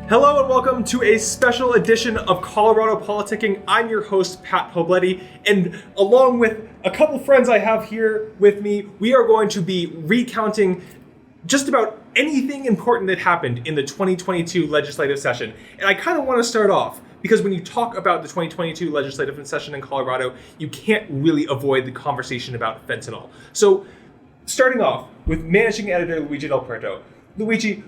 Hello and welcome to a special edition of Colorado Politicking. I'm your host, Pat Poblete, and along with a couple friends I have here with me, we are going to be recounting just about anything important that happened in the 2022 legislative session. And I kind of want to start off, because when you talk about the 2022 legislative session in Colorado, you can't really avoid the conversation about fentanyl. So, starting off with managing editor Luige Del Puerto. Luigi,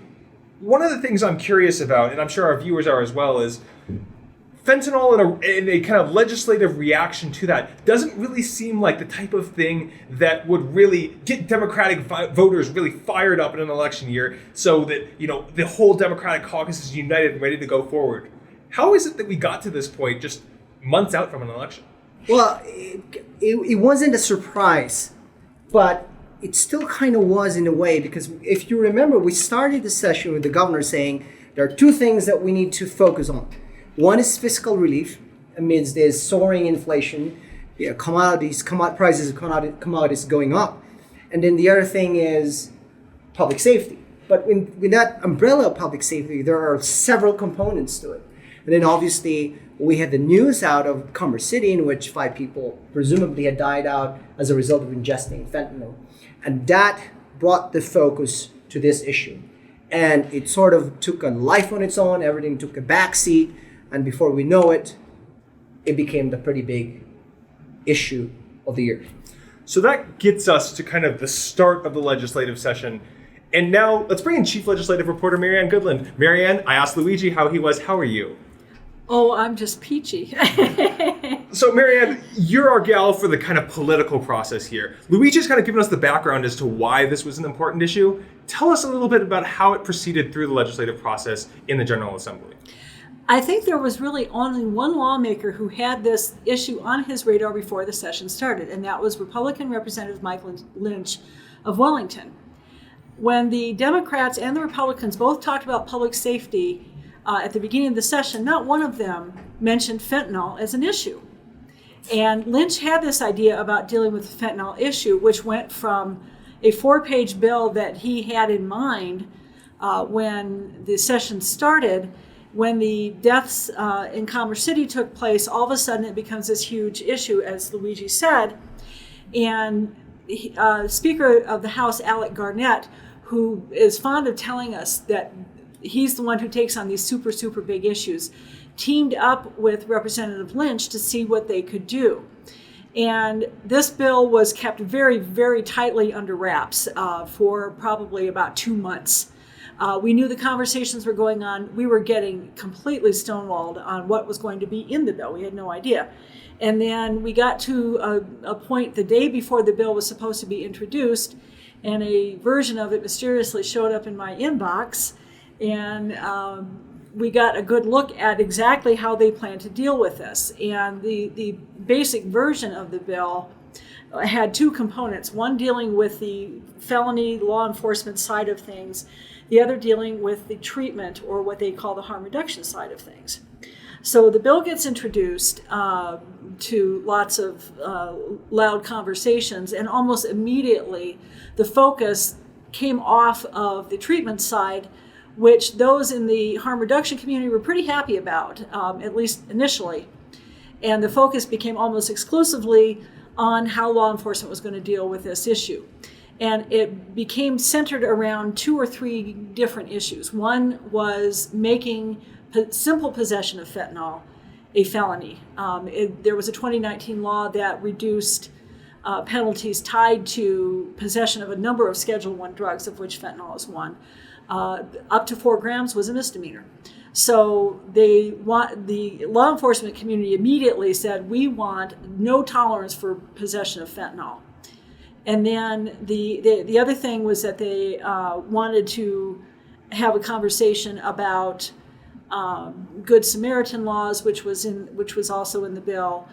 one of the things I'm curious about, and I'm sure our viewers are as well, is fentanyl and a kind of legislative reaction to that doesn't really seem like the type of thing that would really get Democratic voters really fired up in an election year so that, the whole Democratic caucus is united and ready to go forward. How is it that we got to this point just months out from an election? Well, it wasn't a surprise, but it still kind of was in a way, because if you remember, we started the session with the governor saying there are two things that we need to focus on. One is fiscal relief amidst this soaring inflation, prices of commodities going up. And then the other thing is public safety. But with that umbrella of public safety, there are several components to it. And then obviously we had the news out of Commerce City in which 5 people presumably had died out as a result of ingesting fentanyl. And that brought the focus to this issue. And it sort of took a life on its own. Everything took a backseat. And before we know it, it became the pretty big issue of the year. So that gets us to kind of the start of the legislative session. And now let's bring in Chief Legislative Reporter Marianne Goodland. Marianne, I asked Luigi how he was. How are you? Oh, I'm just peachy. So, Marianne, you're our gal for the kind of political process here. Luigi's kind of given us the background as to why this was an important issue. Tell us a little bit about how it proceeded through the legislative process in the General Assembly. I think there was really only one lawmaker who had this issue on his radar before the session started, and that was Republican Representative Mike Lynch of Wellington. When the Democrats and the Republicans both talked about public safety at the beginning of the session, not one of them mentioned fentanyl as an issue. And Lynch had this idea about dealing with the fentanyl issue, which went from a 4-page bill that he had in mind when the session started. When the deaths in Commerce City took place, all of a sudden it becomes this huge issue, as Luigi said. And Speaker of the House, Alec Garnett, who is fond of telling us that he's the one who takes on these super, super big issues, teamed up with Representative Lynch to see what they could do. And this bill was kept very, very tightly under wraps for probably about 2 months. We knew the conversations were going on. We were getting completely stonewalled on what was going to be in the bill. We had no idea. And then we got to a point the day before the bill was supposed to be introduced, and a version of it mysteriously showed up in my inbox. And we got a good look at exactly how they plan to deal with this. And the basic version of the bill had 2 components, one dealing with the felony law enforcement side of things, the other dealing with the treatment, or what they call the harm reduction side of things. So the bill gets introduced to lots of loud conversations, and almost immediately the focus came off of the treatment side, which those in the harm reduction community were pretty happy about, at least initially. And the focus became almost exclusively on how law enforcement was going to deal with this issue. And it became centered around 2 or 3 different issues. One was making simple possession of fentanyl a felony. There was a 2019 law that reduced penalties tied to possession of a number of Schedule I drugs, of which fentanyl is one. Up to 4 grams was a misdemeanor. So the law enforcement community immediately said, we want no tolerance for possession of fentanyl. And then the other thing was that they wanted to have a conversation about Good Samaritan laws, which was also in the bill.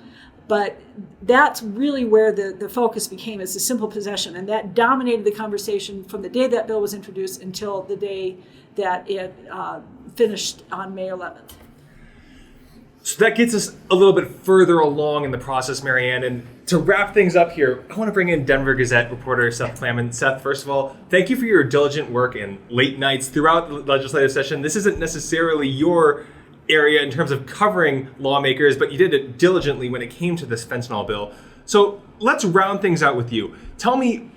But that's really where the focus became, as a simple possession. And that dominated the conversation from the day that bill was introduced until the day that it finished on May 11th. So that gets us a little bit further along in the process, Marianne. And to wrap things up here, I want to bring in Denver Gazette reporter Seth Klamann. Seth, first of all, thank you for your diligent work and late nights throughout the legislative session. This isn't necessarily your area in terms of covering lawmakers, but you did it diligently when it came to this fentanyl bill. So let's round things out with you. Tell me,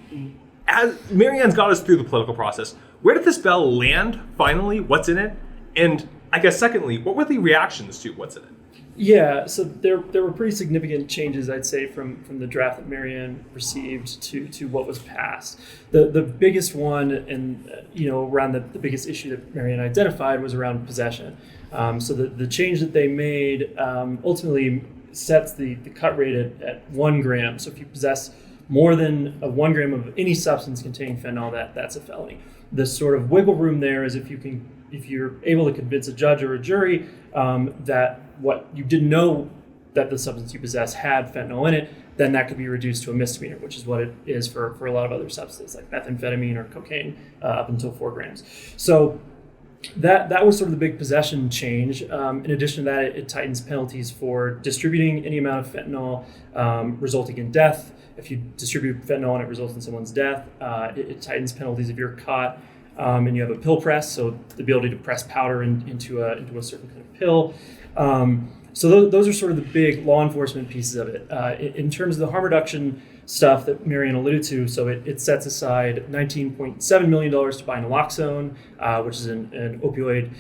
as Marianne's got us through the political process, where did this bill land finally? What's in it? And I guess secondly, what were the reactions to what's in it? Yeah, so there were pretty significant changes, I'd say, from the draft that Marianne received to what was passed. The biggest one, and around the biggest issue that Marianne identified, was around possession. So the change that they made ultimately sets the cut rate at 1 gram. So if you possess more than 1 gram of any substance containing fentanyl, that's a felony. The sort of wiggle room there is if you're able to convince a judge or a jury that what you didn't know that the substance you possess had fentanyl in it, then that could be reduced to a misdemeanor, which is what it is for a lot of other substances like methamphetamine or cocaine up until 4 grams. So that was sort of the big possession change. In addition to that, it tightens penalties for distributing any amount of fentanyl resulting in death. If you distribute fentanyl and it results in someone's death, it tightens penalties if you're caught and you have a pill press, so the ability to press powder into a certain kind of pill. So those are sort of the big law enforcement pieces of it. In terms of the harm reduction stuff that Marianne alluded to, so it sets aside $19.7 million to buy naloxone, which is an opioid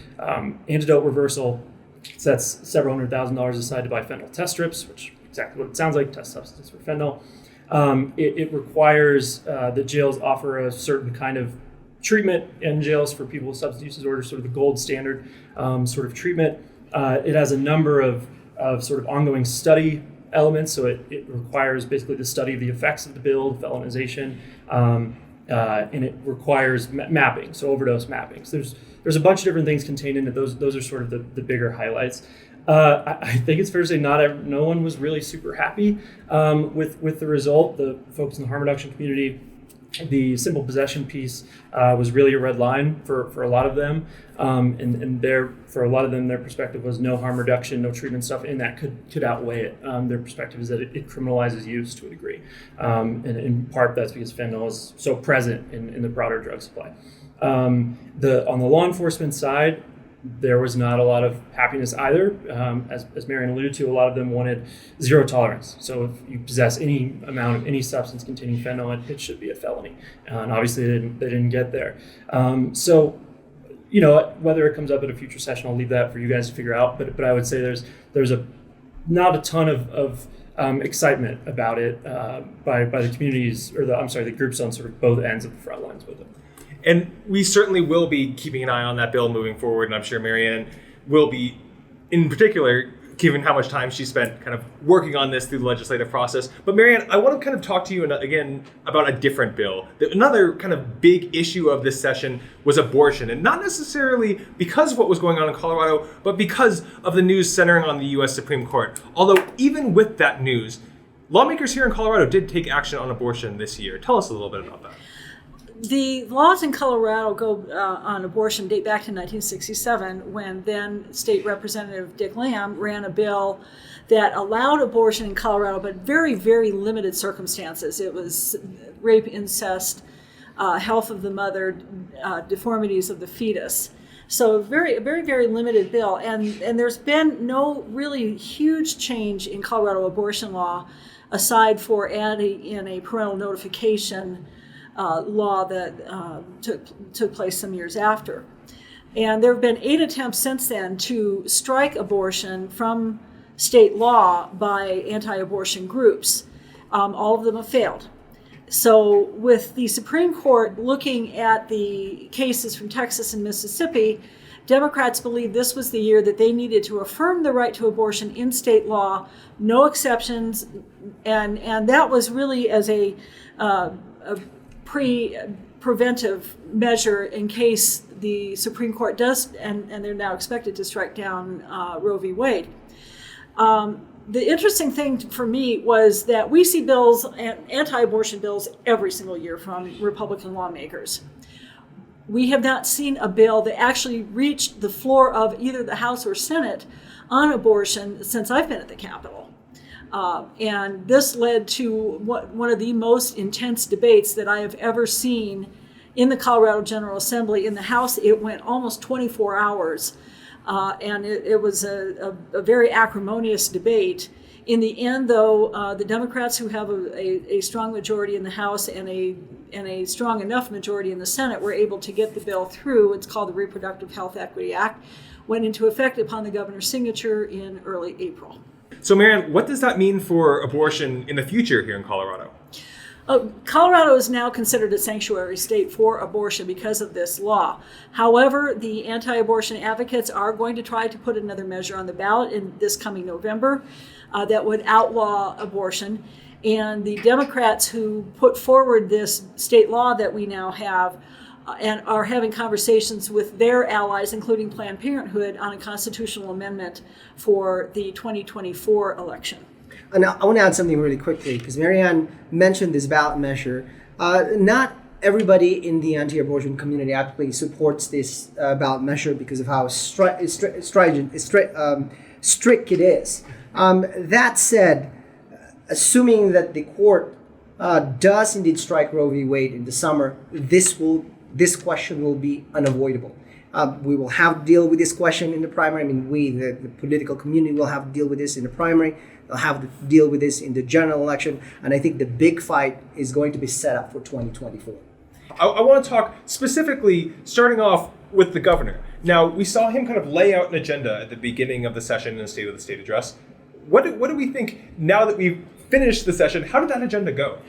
antidote reversal. It sets several $100,000 aside to buy fentanyl test strips, which is exactly what it sounds like, test substance for fentanyl. It requires that jails offer a certain kind of treatment in jails for people with substance use disorders, sort of the gold standard sort of treatment. It has a number of sort of ongoing study elements, so it requires basically the study of the effects of the bill, felonization, and it requires mapping, so overdose mapping. So there's a bunch of different things contained in it. Those are sort of the bigger highlights. I think it's fair to say no one was really super happy with the result. The folks in the harm reduction community, the simple possession piece was really a red line for a lot of them, and for a lot of them, their perspective was no harm reduction, no treatment stuff, and that could outweigh it. Their perspective is that it criminalizes use to a degree, and in part that's because fentanyl is so present in the broader drug supply. On the law enforcement side, there was not a lot of happiness either. As Marianne alluded to, a lot of them wanted zero tolerance. So if you possess any amount of any substance containing fentanyl, it should be a felony. And obviously they didn't get there. So, whether it comes up at a future session, I'll leave that for you guys to figure out. But I would say there's not a ton of excitement about it by the communities, or the groups on sort of both ends of the front lines with it. And we certainly will be keeping an eye on that bill moving forward, and I'm sure Marianne will be, in particular, given how much time she spent kind of working on this through the legislative process. But Marianne, I want to kind of talk to you again about a different bill. Another kind of big issue of this session was abortion, and not necessarily because of what was going on in Colorado, but because of the news centering on the U.S. Supreme Court. Although even with that news, lawmakers here in Colorado did take action on abortion this year. Tell us a little bit about that. The laws in Colorado on abortion date back to 1967, when then State Representative Dick Lamb ran a bill that allowed abortion in Colorado, but very, very limited circumstances. It was rape, incest, health of the mother, deformities of the fetus. So very, very, very limited bill. And there's been no really huge change in Colorado abortion law, aside for adding in a parental notification law that took place some years after. And there have been 8 attempts since then to strike abortion from state law by anti-abortion groups. All of them have failed. So with the Supreme Court looking at the cases from Texas and Mississippi, Democrats believe this was the year that they needed to affirm the right to abortion in state law, no exceptions, and that was really as a preventive measure in case the Supreme Court does, and they're now expected to strike down Roe v. Wade. The interesting thing for me was that we see bills, anti-abortion bills, every single year from Republican lawmakers. we have not seen a bill that actually reached the floor of either the House or Senate on abortion since I've been at the Capitol. And this led to one of the most intense debates that I have ever seen in the Colorado General Assembly. In the House, it went almost 24 hours, and it was a very acrimonious debate. In the end, though, the Democrats, who have a strong majority in the House and a strong enough majority in the Senate, were able to get the bill through. It's called the Reproductive Health Equity Act, went into effect upon the governor's signature in early April. So, Marianne, what does that mean for abortion in the future here in Colorado? Colorado is now considered a sanctuary state for abortion because of this law. However, the anti-abortion advocates are going to try to put another measure on the ballot in this coming November that would outlaw abortion. And the Democrats who put forward this state law that we now have and are having conversations with their allies, including Planned Parenthood, on a constitutional amendment for the 2024 election. And I want to add something really quickly, because Marianne mentioned this ballot measure. Not everybody in the anti-abortion community actually supports this ballot measure because of how strict it is. That said, assuming that the court does indeed strike Roe v. Wade in the summer, this question will be unavoidable. We will have to deal with this question in the primary. I mean, the political community, will have to deal with this in the primary. They'll have to deal with this in the general election. And I think the big fight is going to be set up for 2024. I want to talk specifically, starting off with the governor. Now, we saw him kind of lay out an agenda at the beginning of the session in the State of the State address. What do we think, now that we've finished the session, how did that agenda go?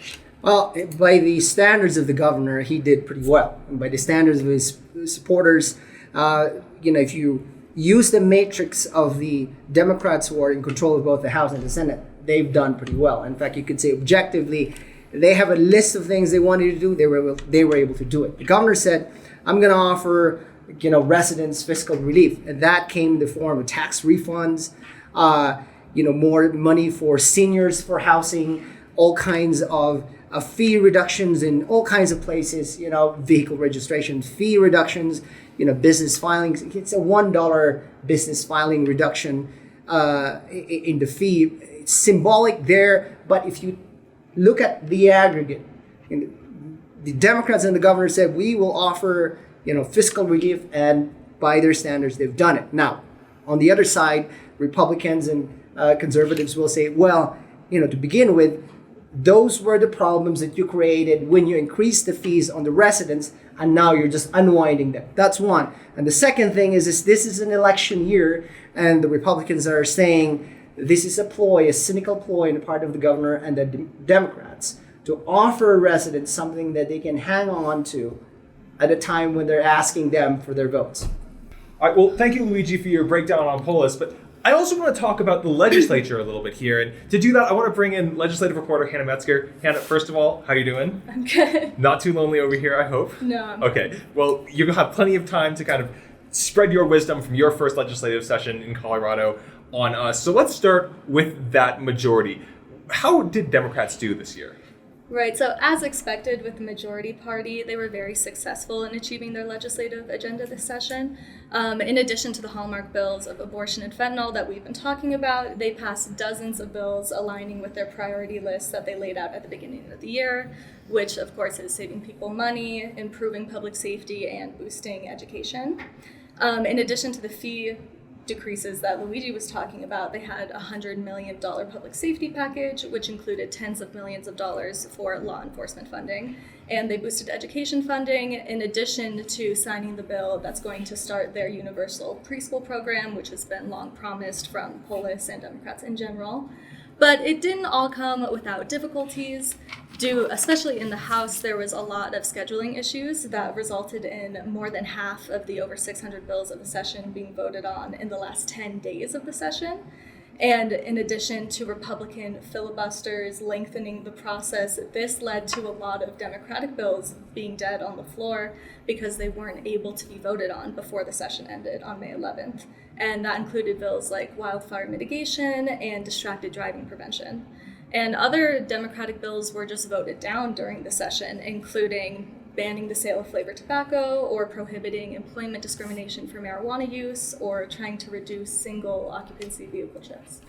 Well, by the standards of the governor, he did pretty well. And by the standards of his supporters, if you use the matrix of the Democrats who are in control of both the House and the Senate, they've done pretty well. In fact, you could say objectively, they have a list of things they wanted to do. They were able to do it. The governor said, I'm going to offer, residents fiscal relief. And that came in the form of tax refunds, more money for seniors for housing, all kinds of fee reductions in all kinds of places, vehicle registration fee reductions, business filings. It's a $1 business filing reduction in the fee. It's symbolic there, but if you look at the aggregate, the Democrats and the governor said, we will offer, fiscal relief, and by their standards, they've done it. Now, on the other side, Republicans and conservatives will say, well, to begin with, those were the problems that you created when you increased the fees on the residents, and now you're just unwinding them. That's one. And the second thing is this is an election year, and the Republicans are saying this is a cynical ploy on the part of the governor and the Democrats to offer residents something that they can hang on to at a time when they're asking them for their votes. All right, well, thank you, Luigi, for your breakdown on Polis, but I also want to talk about the legislature a little bit here. And to do that, I want to bring in legislative reporter Hannah Metzger. Hannah, first of all, how are you doing? I'm good. Not too lonely over here, I hope? No. Okay, well, you'll have plenty of time to kind of spread your wisdom from your first legislative session in Colorado on us. So let's start with that majority. How did Democrats do this year? Right, so as expected with the majority party, they were very successful in achieving their legislative agenda this session. In addition to the hallmark bills of abortion and fentanyl that we've been talking about, they passed dozens of bills aligning with their priority list that they laid out at the beginning of the year, which of course is saving people money, improving public safety, and boosting education. In addition to the fee decreases that Luigi was talking about, they had a $100 million public safety package, which included tens of millions of dollars for law enforcement funding. And they boosted education funding in addition to signing the bill that's going to start their universal preschool program, which has been long promised from Polis and Democrats in general. But it didn't all come without difficulties. Especially in the House, there was a lot of scheduling issues that resulted in more than half of the over 600 bills of the session being voted on in the last 10 days of the session. And in addition to Republican filibusters lengthening the process, this led to a lot of Democratic bills being dead on the floor because they weren't able to be voted on before the session ended on May 11th. And that included bills like wildfire mitigation and distracted driving prevention. And other Democratic bills were just voted down during the session, including banning the sale of flavored tobacco or prohibiting employment discrimination for marijuana use or trying to reduce single occupancy vehicle trips.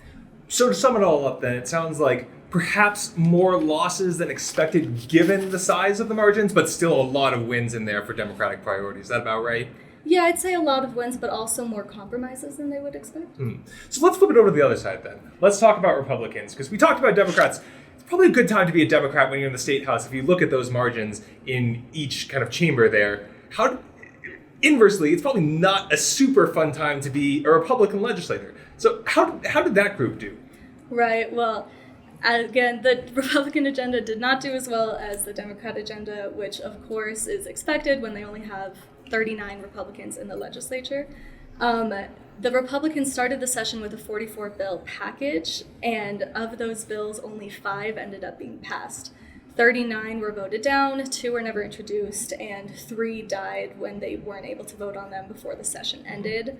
So to sum it all up then, it sounds like perhaps more losses than expected given the size of the margins, but still a lot of wins in there for Democratic priorities. Is that about right? Yeah, I'd say a lot of wins, but also more compromises than they would expect. So let's flip it over to the other side then. Let's talk about Republicans, because we talked about Democrats. It's probably a good time to be a Democrat when you're in the State House if you look at those margins in each kind of chamber there. Inversely, it's probably not a super fun time to be a Republican legislator. So how did that group do? Right, well, again, the Republican agenda did not do as well as the Democrat agenda, which of course is expected when they only have 39 Republicans in the legislature. The Republicans started the session with a 44-bill package, and of those bills, only 5 ended up being passed. 39 were voted down, 2 were never introduced, and 3 died when they weren't able to vote on them before the session ended.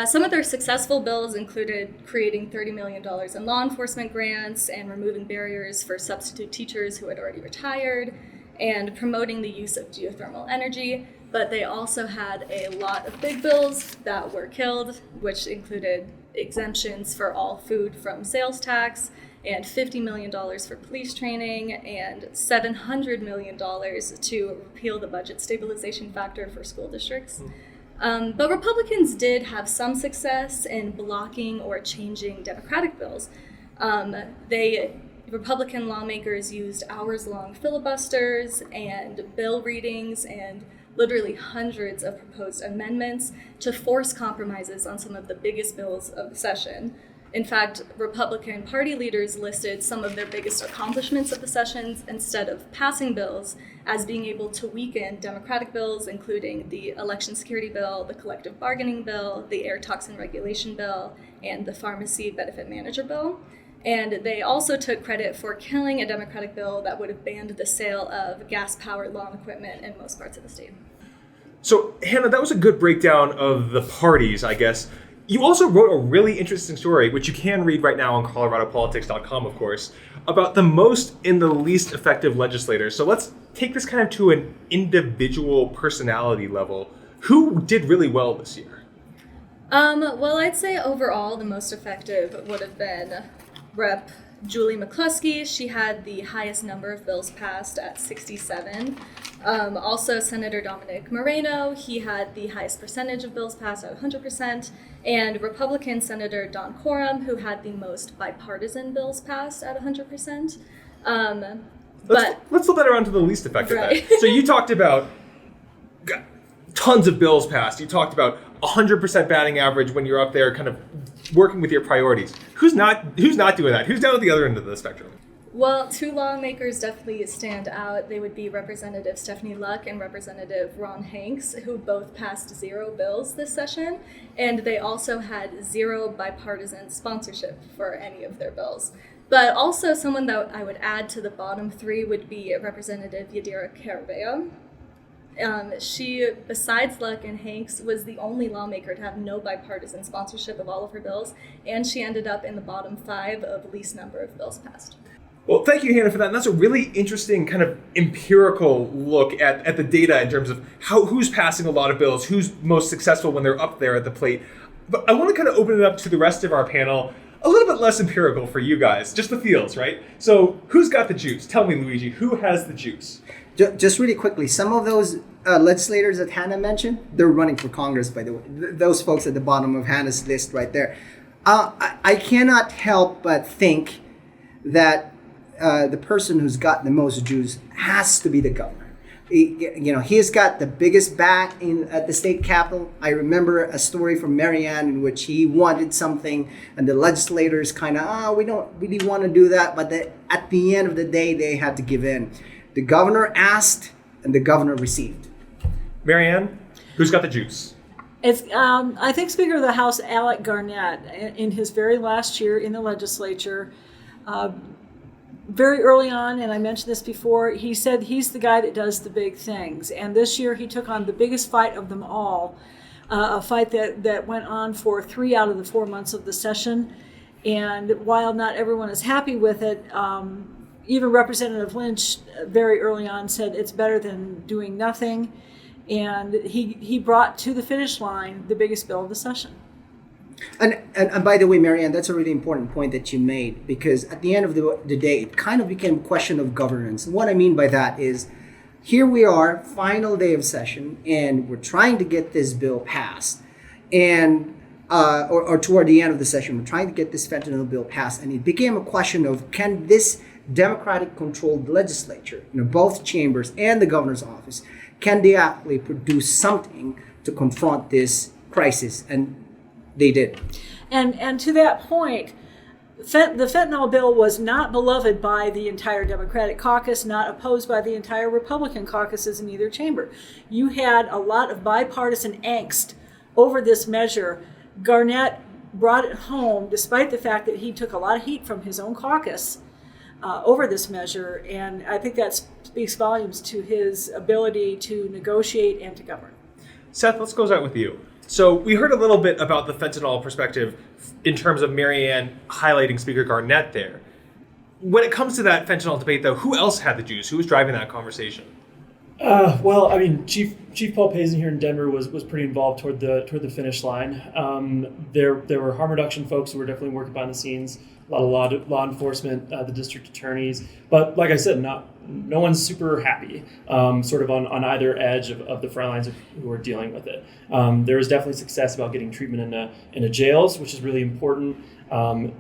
Some of their successful bills included creating $30 million in law enforcement grants and removing barriers for substitute teachers who had already retired and promoting the use of geothermal energy. But they also had a lot of big bills that were killed, which included exemptions for all food from sales tax and $50 million for police training and $700 million to repeal the budget stabilization factor for school districts. But Republicans did have some success in blocking or changing Democratic bills. Republican lawmakers used hours-long filibusters and bill readings and literally hundreds of proposed amendments to force compromises on some of the biggest bills of the session. In fact, Republican Party leaders listed some of their biggest accomplishments of the sessions instead of passing bills as being able to weaken Democratic bills, including the Election Security Bill, the Collective Bargaining Bill, the Air Toxin Regulation Bill, and the Pharmacy Benefit Manager Bill. And they also took credit for killing a Democratic bill that would have banned the sale of gas-powered lawn equipment in most parts of the state. So, Hannah, that was a good breakdown of the parties, I guess. You also wrote a really interesting story, which you can read right now on coloradopolitics.com, of course, about the most and the least effective legislators. So let's take this kind of to an individual personality level. Who did really well this year? Well, I'd say overall the most effective would have been Rep. Julie McCluskey. She had the highest number of bills passed at 67. Also, Senator Dominic Moreno, he had the highest percentage of bills passed at 100%, and Republican Senator Don Coram, who had the most bipartisan bills passed at 100%. Let's flip that around to the least effective right. then. So you talked about tons of bills passed. You talked about 100% batting average when you're up there kind of working with your priorities. Who's not doing that? Who's down at the other end of the spectrum? Well, 2 lawmakers definitely stand out. They would be Representative Stephanie Luck and Representative Ron Hanks, who both passed 0 bills this session, and they also had 0 bipartisan sponsorship for any of their bills. But also someone that I would add to the bottom 3 would be Representative Yadira Caraveo. She, besides Luck and Hanks, was the only lawmaker to have no bipartisan sponsorship of all of her bills, and she ended up in the bottom 5 of least number of bills passed. Well, thank you, Hannah, for that. And that's a really interesting kind of empirical look at the data in terms of who's passing a lot of bills, who's most successful when they're up there at the plate. But I want to kind of open it up to the rest of our panel, a little bit less empirical for you guys, just the feels, right? So who's got the juice? Tell me, Luigi, who has the juice? Just really quickly, some of those legislators that Hannah mentioned, they're running for Congress, by the way. Those folks at the bottom of Hannah's list right there. I cannot help but think that the person who's got the most juice has to be the governor. He's got the biggest bat at the state capitol. I remember a story from Marianne in which he wanted something and the legislators kind of, we don't really want to do that. But at the end of the day, they had to give in. The governor asked and the governor received. Marianne, who's got the juice? It's, I think Speaker of the House Alec Garnett, in his very last year in the legislature, very early on, and I mentioned this before, he said he's the guy that does the big things. And this year he took on the biggest fight of them all, a fight that went on for 3 out of the 4 months of the session. And while not everyone is happy with it, even Representative Lynch very early on said it's better than doing nothing. And he brought to the finish line the biggest bill of the session. And by the way, Marianne, that's a really important point that you made, because at the end of the day, it kind of became a question of governance. And what I mean by that is, here we are, final day of session, and we're trying to get this bill passed. And or toward the end of the session, we're trying to get this fentanyl bill passed. And it became a question of, can this Democratic-controlled legislature, both chambers and the governor's office, can they actually produce something to confront this crisis? And they did. And to that point, the fentanyl bill was not beloved by the entire Democratic caucus, not opposed by the entire Republican caucuses in either chamber. You had a lot of bipartisan angst over this measure. Garnett brought it home, despite the fact that he took a lot of heat from his own caucus over this measure, and I think that speaks volumes to his ability to negotiate and to govern. Seth, let's go out with you. So we heard a little bit about the fentanyl perspective in terms of Marianne highlighting Speaker Garnett there. When it comes to that fentanyl debate, though, who else had the juice? Who was driving that conversation? Well, I mean, Chief Paul Pazin here in Denver was pretty involved toward the finish line. There were harm reduction folks who were definitely working behind the scenes. A lot of law enforcement, the district attorneys, but like I said, no one's super happy. Sort of on either edge of the front lines of who are dealing with it. There was definitely success about getting treatment into jails, which is really important.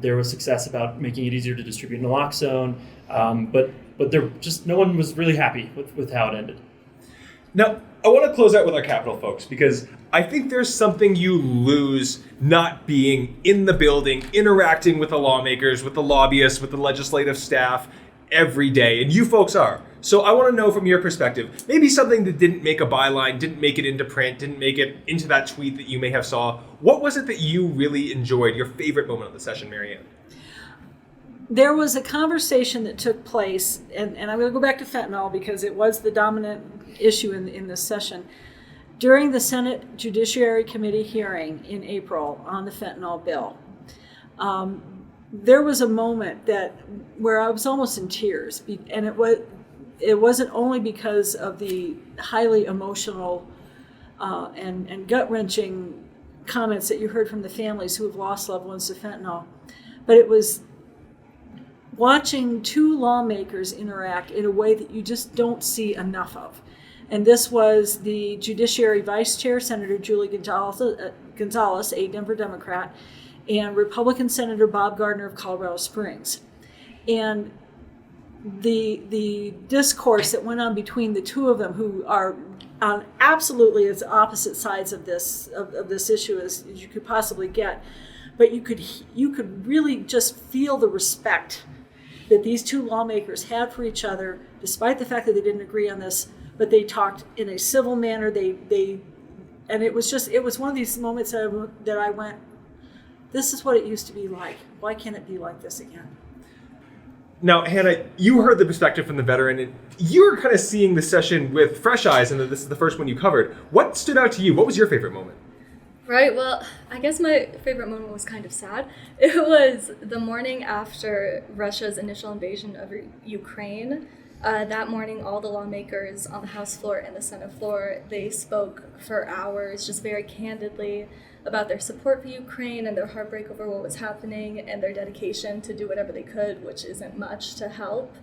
There was success about making it easier to distribute naloxone, but there just no one was really happy with how it ended. Now, I want to close out with our Capitol folks, because I think there's something you lose not being in the building, interacting with the lawmakers, with the lobbyists, with the legislative staff every day, and you folks are. So I want to know from your perspective, maybe something that didn't make a byline, didn't make it into print, didn't make it into that tweet that you may have saw. What was it that you really enjoyed, your favorite moment of the session, Marianne? There was a conversation that took place, and I'm going to go back to fentanyl because it was the dominant issue in this session. During the Senate Judiciary Committee hearing in April on the fentanyl bill, there was a moment where I was almost in tears, and it wasn't only because of the highly emotional and gut-wrenching comments that you heard from the families who have lost loved ones to fentanyl, but it was watching two lawmakers interact in a way that you just don't see enough of. And this was the Judiciary Vice Chair, Senator Julie Gonzalez, a Denver Democrat, and Republican Senator Bob Gardner of Colorado Springs. And the discourse that went on between the two of them, who are on absolutely as opposite sides of this issue as you could possibly get, but you could really just feel the respect that these two lawmakers had for each other, despite the fact that they didn't agree on this, but they talked in a civil manner. And it was one of these moments that I went, this is what it used to be like. Why can't it be like this again? Now, Hannah, you heard the perspective from the veteran, and you were kind of seeing the session with fresh eyes, and this is the first one you covered. What stood out to you? What was your favorite moment? Right, well, I guess my favorite moment was kind of sad. It was the morning after Russia's initial invasion of Ukraine. That morning, all the lawmakers on the House floor and the Senate floor, they spoke for hours, just very candidly, about their support for Ukraine and their heartbreak over what was happening and their dedication to do whatever they could, which isn't much, to help.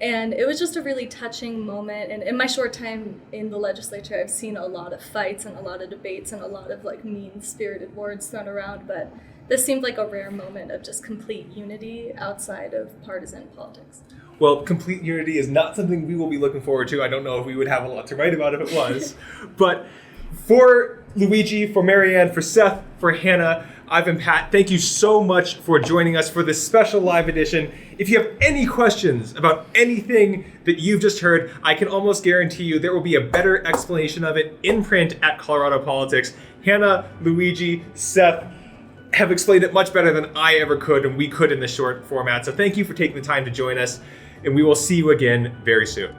And it was just a really touching moment. And in my short time in the legislature, I've seen a lot of fights and a lot of debates and a lot of mean-spirited words thrown around. But this seemed like a rare moment of just complete unity outside of partisan politics. Well, complete unity is not something we will be looking forward to. I don't know if we would have a lot to write about if it was. But for Luigi, for Marianne, for Seth, for Hannah, I've been Pat. Thank you so much for joining us for this special live edition. If you have any questions about anything that you've just heard, I can almost guarantee you there will be a better explanation of it in print at Colorado Politics. Hannah, Luigi, Seth have explained it much better than I ever could and we could in this short format. So thank you for taking the time to join us, and we will see you again very soon.